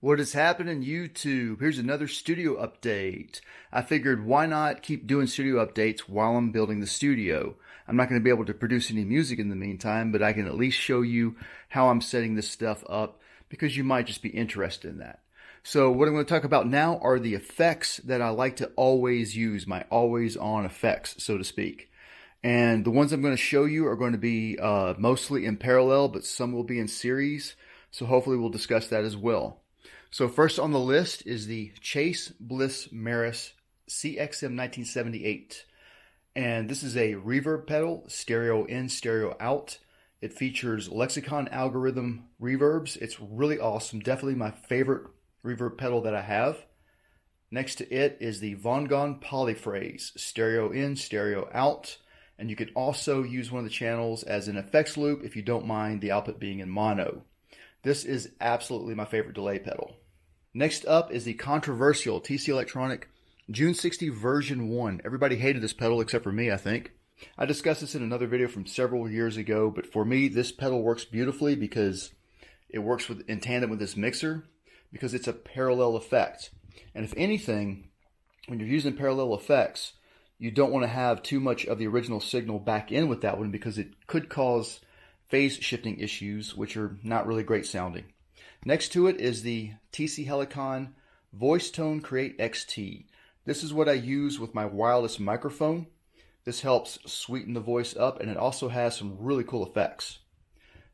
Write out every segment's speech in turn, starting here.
What is happening, YouTube? Here's another studio update. I figured why not keep doing studio updates while I'm building the studio. I'm not going to be able to produce any music in the meantime, but I can at least show you how I'm setting this stuff up because you might just be interested in that. So what I'm going to talk about now are the effects that I like to always use, my always on effects, so to speak. And the ones I'm going to show you are going to be mostly in parallel, but some will be in series. So hopefully we'll discuss that as well. So first on the list is the Chase Bliss Maris CXM 1978. And this is a reverb pedal, stereo in, stereo out. It features Lexicon algorithm reverbs. It's really awesome. Definitely my favorite reverb pedal that I have. Next to it is the Von Gogh Polyphrase, stereo in, stereo out. And you can also use one of the channels as an effects loop if you don't mind the output being in mono. This is absolutely my favorite delay pedal. Next up is the controversial TC Electronic June 60 version 1. Everybody hated this pedal except for me, I think. I discussed this in another video from several years ago, but for me, this pedal works beautifully because it works in tandem with this mixer because it's a parallel effect. And if anything, when you're using parallel effects, you don't want to have too much of the original signal back in with that one because it could cause phase shifting issues, which are not really great sounding. Next to it is the TC Helicon Voice Tone Create XT. This is what I use with my wireless microphone. This helps sweeten the voice up, and it also has some really cool effects.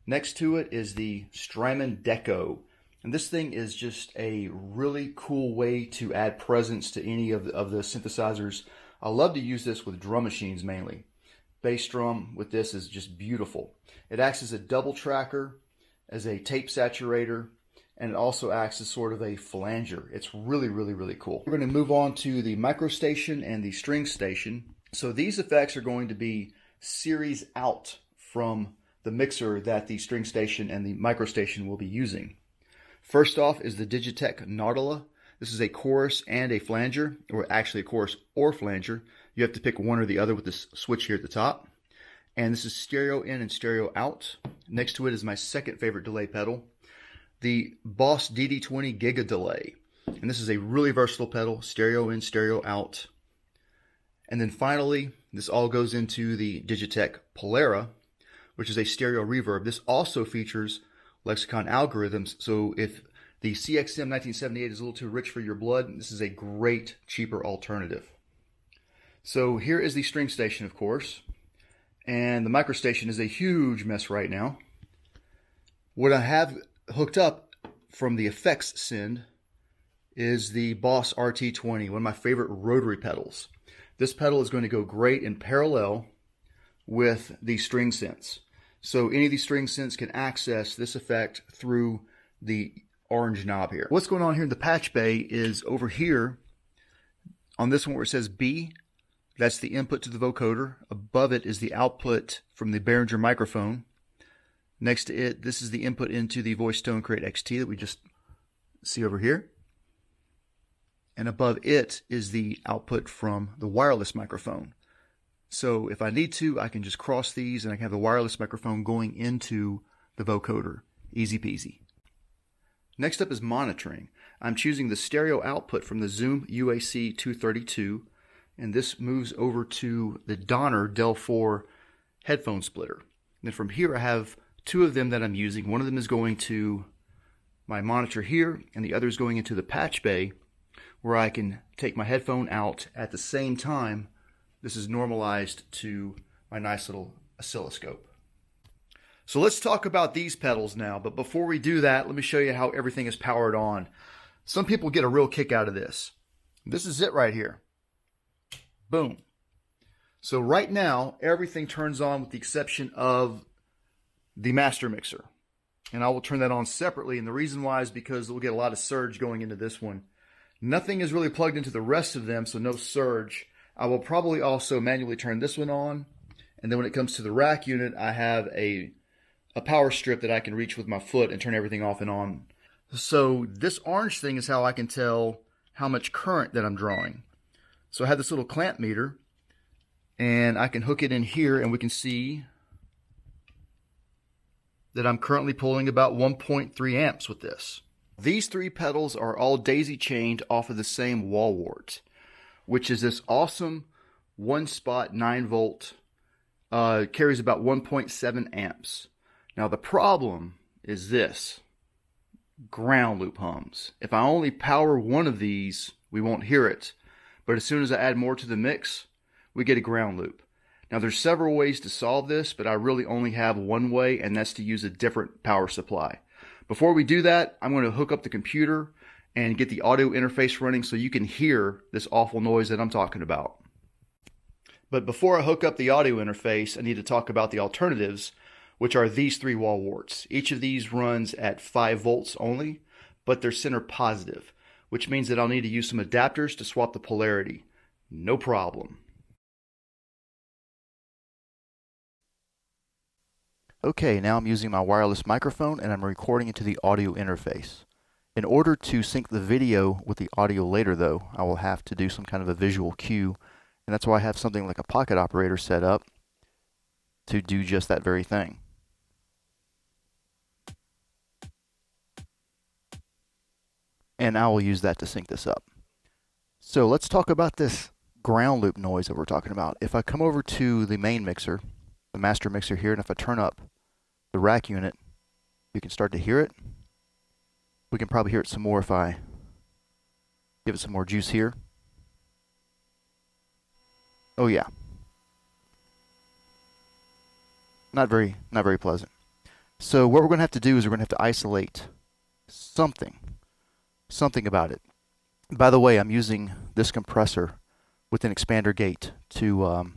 Next to it is the Strymon Deco. And this thing is just a really cool way to add presence to any of the synthesizers. I love to use this with drum machines mainly. Bass drum with this is just beautiful. It acts as a double tracker, as a tape saturator, and it also acts as sort of a flanger. It's really, really, really cool. We're going to move on to the micro station and the string station. So these effects are going to be series out from the mixer that the string station and the micro station will be using. First off is the Digitech Nautila. This is a chorus and a flanger, or actually a chorus or flanger. You have to pick one or the other with this switch here at the top. And this is stereo in and stereo out. Next to it is my second favorite delay pedal, the Boss DD20 Giga Delay. And this is a really versatile pedal, stereo in, stereo out. And then finally, this all goes into the Digitech Polara, which is a stereo reverb. This also features Lexicon algorithms, so if the CXM 1978 is a little too rich for your blood, this is a great, cheaper alternative. So here is the string station, of course. And the micro station is a huge mess right now. What I have hooked up from the effects send is the Boss RT20, one of my favorite rotary pedals. This pedal is going to go great in parallel with the string synths. So any of these string synths can access this effect through the orange knob here. What's going on here in the patch bay is over here on this one where it says B, that's the input to the vocoder. Above it is the output from the Behringer microphone. Next to it, this is the input into the Voice Tone Create XT that we just see over here. And above it is the output from the wireless microphone. So if I need to, I can just cross these and I can have the wireless microphone going into the vocoder. Easy peasy. Next up is monitoring. I'm choosing the stereo output from the Zoom UAC 232, and this moves over to the Donner Del 4 headphone splitter. And then from here I have two of them that I'm using. One of them is going to my monitor here, and the other is going into the patch bay where I can take my headphone out at the same time. This is normalized to my nice little oscilloscope. So let's talk about these pedals now, but before we do that, let me show you how everything is powered on. Some people get a real kick out of this. This is it right here. Boom. So right now, everything turns on with the exception of the master mixer. And I will turn that on separately, and the reason why is because we'll get a lot of surge going into this one. Nothing is really plugged into the rest of them, so no surge. I will probably also manually turn this one on, and then when it comes to the rack unit, I have a power strip that I can reach with my foot and turn everything off and on. So this orange thing is how I can tell how much current that I'm drawing. So I have this little clamp meter, and I can hook it in here, and we can see that I'm currently pulling about 1.3 amps with this. These three pedals are all daisy chained off of the same wall wart, which is this awesome one spot 9-volt, carries about 1.7 amps. Now the problem is this: ground loop hums. If I only power one of these, we won't hear it. But as soon as I add more to the mix, we get a ground loop. Now there's several ways to solve this, but I really only have one way, and that's to use a different power supply. Before we do that, I'm going to hook up the computer and get the audio interface running so you can hear this awful noise that I'm talking about. But before I hook up the audio interface, I need to talk about the alternatives, which are these three wall warts. Each of these runs at 5 volts only, but they're center positive, which means that I'll need to use some adapters to swap the polarity. No problem. Okay, now I'm using my wireless microphone and I'm recording into the audio interface. In order to sync the video with the audio later though, I will have to do some kind of a visual cue, and that's why I have something like a pocket operator set up to do just that very thing. And I will use that to sync this up. So let's talk about this ground loop noise that we're talking about. If I come over to the main mixer, the master mixer here, and if I turn up the rack unit, you can start to hear it. We can probably hear it some more if I give it some more juice here. Oh yeah. Not very pleasant. So what we're going to have to do is we're going to have to isolate something about it. By the way, I'm using this compressor with an expander gate to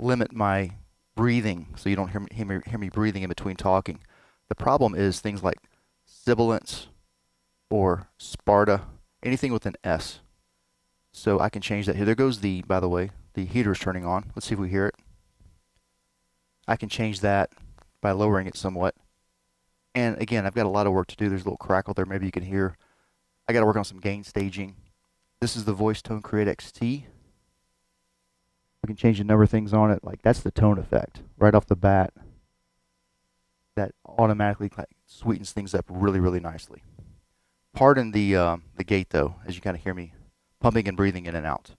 limit my breathing, so you don't hear me breathing in between talking. The problem is things like sibilance or Sparta, anything with an S. So I can change that here. There goes by the way, the heater is turning on. Let's see if we hear it. I can change that by lowering it somewhat. And again, I've got a lot of work to do. There's a little crackle there. Maybe you can hear. I got to work on some gain staging. This is the Voice Tone Create XT. We can change a number of things on it. Like that's the tone effect right off the bat. That automatically sweetens things up really, really nicely. Pardon the gate though, as you kind of hear me pumping and breathing in and out.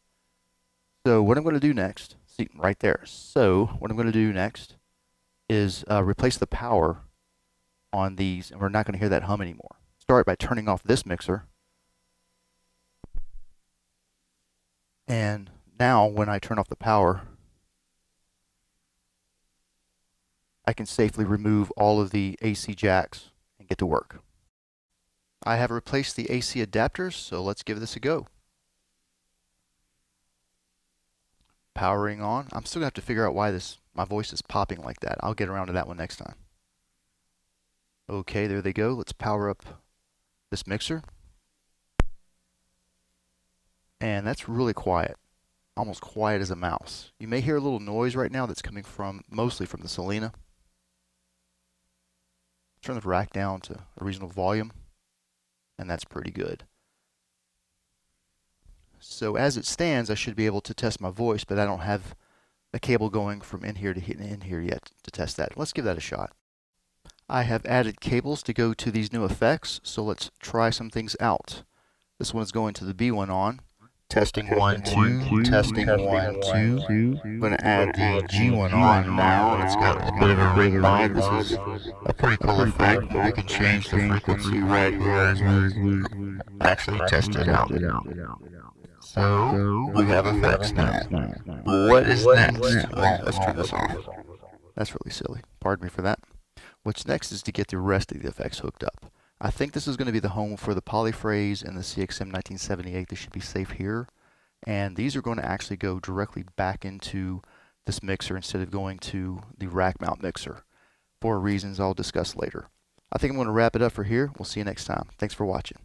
So what I'm going to do next, see right there. So what I'm going to do next is replace the power on these, and we're not going to hear that hum anymore. Start by turning off this mixer. And now when I turn off the power, I can safely remove all of the AC jacks and get to work. I have replaced the AC adapters, so let's give this a go. Powering on. I'm still going to have to figure out why my voice is popping like that. I'll get around to that one next time. Okay, there they go. Let's power up this mixer. And that's really quiet. Almost quiet as a mouse. You may hear a little noise right now that's coming mostly from the Selena. Turn the rack down to a reasonable volume, and that's pretty good. So as it stands, I should be able to test my voice, but I don't have a cable going from in here to in here yet to test that. Let's give that a shot. I have added cables to go to these new effects, so let's try some things out. This one is going to the B1 on. Testing 1, 2, testing 1, 2. I'm going to add the G1 on now. It's got a bit of a ring mod. This is a pretty cool effect. We can change the frequency right here as we actually test it out. So, we have effects now. What is next? Well, let's turn this off. That's really silly. Pardon me for that. What's next is to get the rest of the effects hooked up. I think this is going to be the home for the Polyphrase and the CXM 1978. They should be safe here. And these are going to actually go directly back into this mixer instead of going to the rack mount mixer for reasons I'll discuss later. I think I'm going to wrap it up for here. We'll see you next time. Thanks for watching.